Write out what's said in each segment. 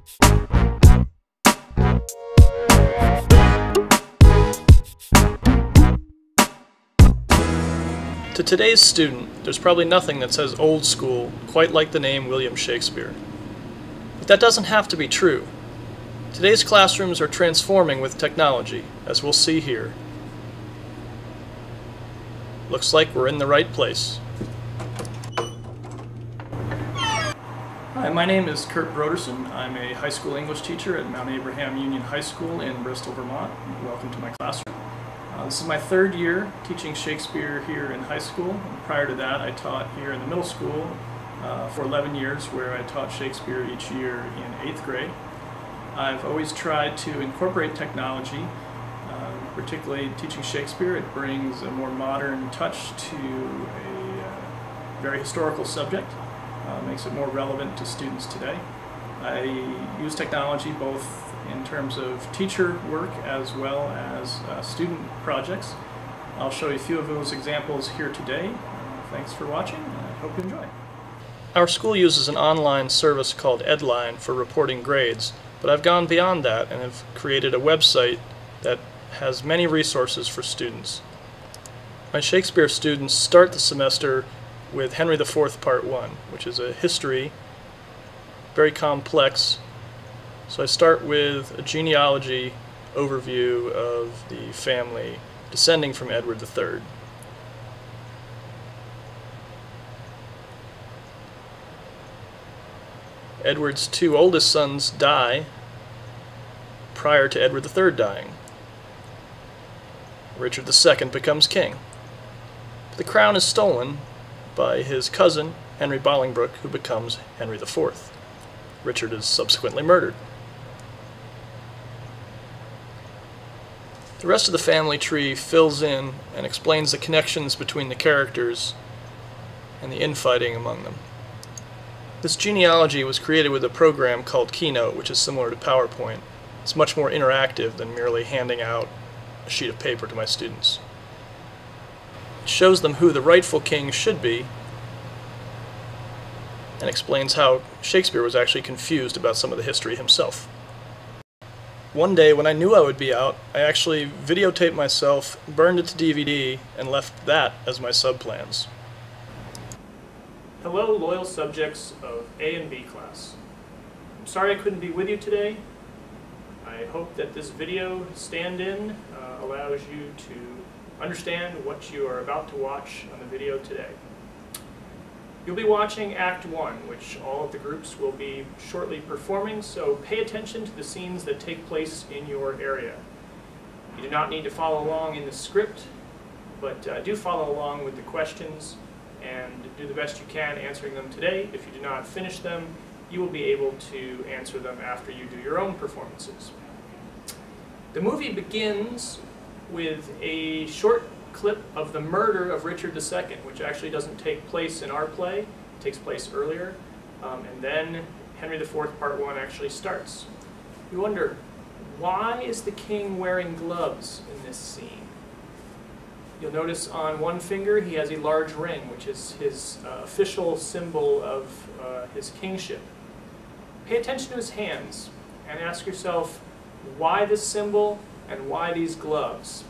To today's student, there's probably nothing that says old school quite like the name William Shakespeare. But that doesn't have to be true. Today's classrooms are transforming with technology, as we'll see here. Looks like we're in the right place. Hi, my name is Kurt Broderson. I'm a high school English teacher at Mount Abraham Union High School in Bristol, Vermont. Welcome to my classroom. This is my third year teaching Shakespeare here in high school. And prior to that, I taught here in the middle school for 11 years, where I taught Shakespeare each year in 8th grade. I've always tried to incorporate technology, particularly teaching Shakespeare. It brings a more modern touch to a very historical subject, makes it more relevant to students today. I use technology both in terms of teacher work as well as student projects. I'll show you a few of those examples here today. Thanks for watching, and I hope you enjoy. Our school uses an online service called Edline for reporting grades, but I've gone beyond that and have created a website that has many resources for students. My Shakespeare students start the semester with Henry IV Part 1, which is a history, very complex. So I start with a genealogy overview of the family descending from Edward III. Edward's two oldest sons die prior to Edward III dying. Richard II becomes king. But the crown is stolen by his cousin, Henry Bolingbroke, who becomes Henry IV. Richard is subsequently murdered. The rest of the family tree fills in and explains the connections between the characters and the infighting among them. This genealogy was created with a program called Keynote, which is similar to PowerPoint. It's much more interactive than merely handing out a sheet of paper to my students. It shows them who the rightful king should be and explains how Shakespeare was actually confused about some of the history himself. One day, when I knew I would be out, I actually videotaped myself, burned it to DVD, and left that as my subplans. Hello, loyal subjects of A and B class. I'm sorry I couldn't be with you today. I hope that this video, Standin, allows you to understand what you are about to watch on the video today. You'll be watching Act 1, which all of the groups will be shortly performing, so pay attention to the scenes that take place in your area. You do not need to follow along in the script, but do follow along with the questions and do the best you can answering them today. If you do not finish them, you will be able to answer them after you do your own performances. The movie begins with a short clip of the murder of Richard II, which actually doesn't take place in our play. It takes place earlier, and then Henry IV Part 1 actually starts. You wonder, why is the king wearing gloves in this scene? You'll notice on one finger he has a large ring, which is his official symbol of his kingship. Pay attention to his hands and ask yourself, why this symbol and why these gloves?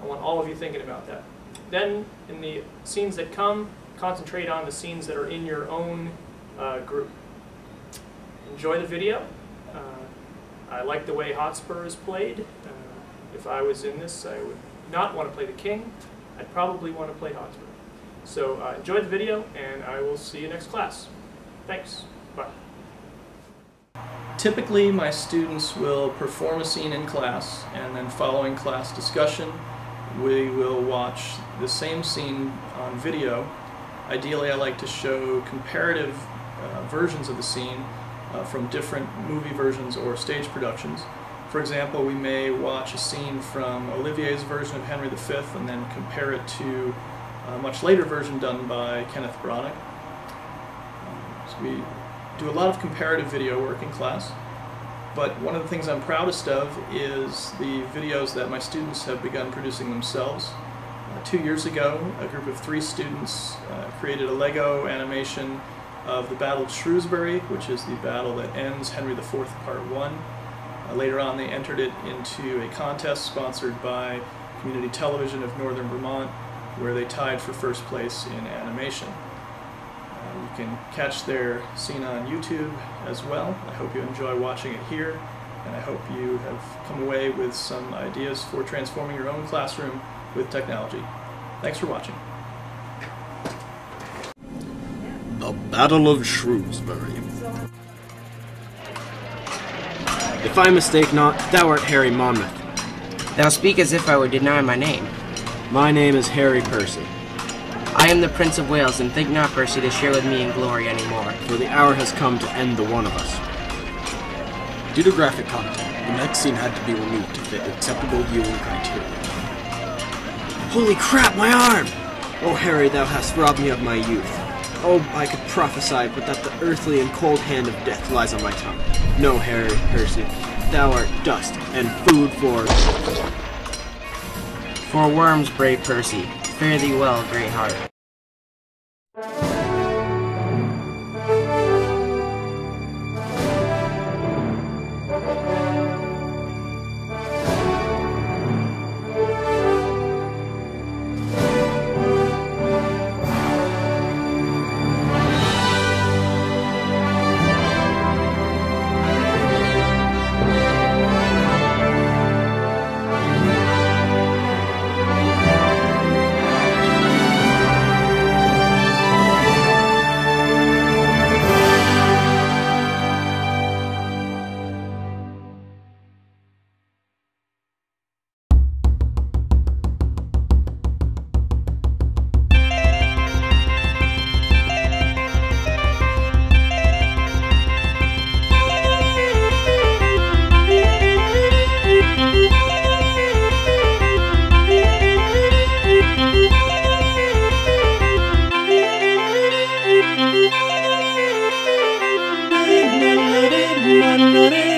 I want all of you thinking about that. Then, in the scenes that come, concentrate on the scenes that are in your own group. Enjoy the video. I like the way Hotspur is played. If I was in this, I would not want to play the king. I'd probably want to play Hotspur. So enjoy the video, and I will see you next class. Thanks. Bye. Typically, my students will perform a scene in class, and then following class discussion, we will watch the same scene on video. Ideally, I like to show comparative versions of the scene from different movie versions or stage productions. For example, we may watch a scene from Olivier's version of Henry V and then compare it to a much later version done by Kenneth Branagh. So we do a lot of comparative video work in class. But one of the things I'm proudest of is the videos that my students have begun producing themselves. 2 years ago, a group of 3 students created a Lego animation of the Battle of Shrewsbury, which is the battle that ends Henry IV Part 1. Later on, they entered it into a contest sponsored by Community Television of Northern Vermont, where they tied for first place in animation. You can catch their scene on YouTube as well. I hope you enjoy watching it here, and I hope you have come away with some ideas for transforming your own classroom with technology. Thanks for watching. The Battle of Shrewsbury. If I mistake not, thou art Harry Monmouth. Thou speak as if I would deny my name. My name is Harry Percy. I am the Prince of Wales, and think not, Percy, to share with me in glory any more. For the hour has come to end the one of us. Due to graphic content, the next scene had to be removed to fit acceptable viewing criteria. Holy crap, my arm! Oh, Harry, thou hast robbed me of my youth. Oh, I could prophesy, but that the earthly and cold hand of death lies on my tongue. No, Harry Percy, thou art dust and food for... For worms, brave Percy. Fare thee well, great heart. Let it